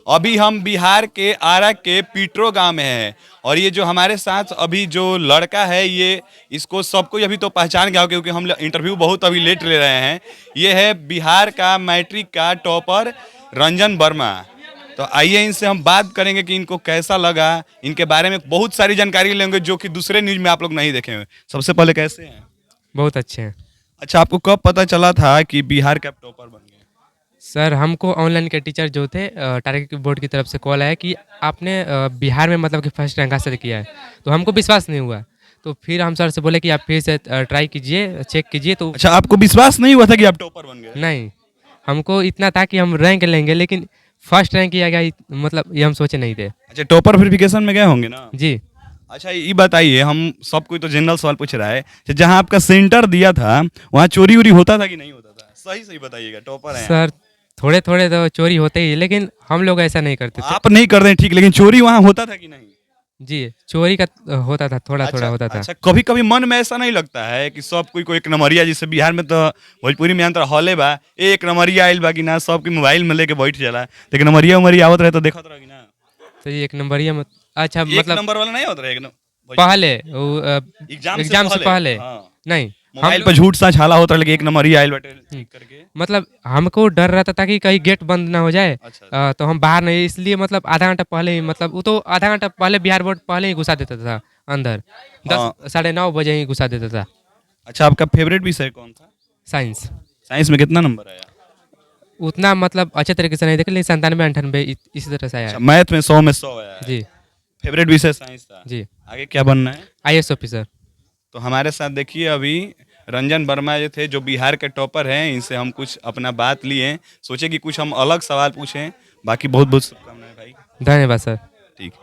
अभी हम बिहार के आरा के पीटरो गांव में हैं और ये जो हमारे साथ अभी जो लड़का है ये इसको सबको अभी तो पहचान गया हो क्योंकि हम इंटरव्यू बहुत अभी लेट ले रहे हैं। ये है बिहार का मैट्रिक का टॉपर रंजन वर्मा। तो आइए इनसे हम बात करेंगे कि इनको कैसा लगा, इनके बारे में बहुत सारी जानकारी लेंगे जो कि दूसरे न्यूज में आप लोग नहीं देखे हुए। सबसे पहले कैसे हैं? बहुत अच्छे हैं। अच्छा, आपको कब पता चला था कि बिहार का टॉपर बन गए? सर हमको ऑनलाइन के टीचर जो थे टारगेट बोर्ड की तरफ से कॉल आया कि आपने बिहार में मतलब कि फर्स्ट रैंक हासिल किया है। तो हमको विश्वास नहीं हुआ, तो फिर हम सर से बोले कि आप फिर से ट्राई कीजिए, चेक कीजिए। तो अच्छा, आपको विश्वास नहीं हुआ था कि आप टॉपर बन गए? नहीं, हमको इतना था कि हम रैंक लेंगे, लेकिन फर्स्ट रैंक किया गया मतलब ये हम सोचे नहीं थे। अच्छा, टॉपर वेरिफिकेशन में गए होंगे ना? जी अच्छा, ये बताइए, हम सब कोई तो जनरल सवाल पूछ रहा है कि जहाँ आपका सेंटर दिया था वहाँ चोरी उरी होता था कि नहीं होता था? सही सही बताइएगा, टॉपर हैं आप। सर, थोड़े थोड़े तो चोरी होते ही, लेकिन हम लोग ऐसा नहीं करते थे। आप नहीं कर रहे हैं ठीक, लेकिन चोरी वहाँ होता था कि नहीं? जी, चोरी का होता था, थोड़ा थोड़ा अच्छा होता था। अच्छा, कभी कभी मन में ऐसा नहीं लगता है कि सब कोई को एक नंबरिया, जैसे बिहार में तो भोजपुरी में अंतर हॉले बा, एक नंबरिया आइल बा कि ना, सबके मोबाइल में लेके बैठ जाला, लेकिन नंबरिया उमरिया आवत रहे तो देखत रह कि ना? तो ये एक नंबरिया में अच्छा एक मतलब नंबर वाला नहीं होता रहे पहले एग्जाम से पहले हाँ। नहीं। हम मोबाइल पर झूठ साच हाला होता है, लेकिन एक नंबरिया आइल बाटे ठीक करके। मतलब हमको डर रहता था कि कहीं गेट बंद ना हो जाए। अच्छा अच्छा। तो हम बाहर नहीं, इसलिए मतलब आधा घंटा पहले ही, मतलब वो तो आधा घंटा पहले बिहार बोर्ड पहले ही घुसा देता था अंदर। हाँ। 10 साढ़े 9 बजे ही घुसा देता था। अच्छा, आपका फेवरेट विषय कौन था? साइंस साइंस में कितना नंबर आया? उतना मतलब अच्छे तरीके से नहीं देखे, लेकिन 97 98 इसी तरह से आया अच्छा, है। मैथ में 100 में 100 आया है। जी फेवरेट विषय साइंस था। जी। आगे क्या बनना है? IAS officer. तो हमारे साथ देखिए अभी रंजन वर्मा जो थे, जो बिहार के टॉपर हैं, इनसे हम कुछ अपना बात लिए, सोचे कि कुछ हम अलग सवाल पूछें। बाकी बहुत बहुत शुभकामनाएं भाई। धन्यवाद सर। ठीक।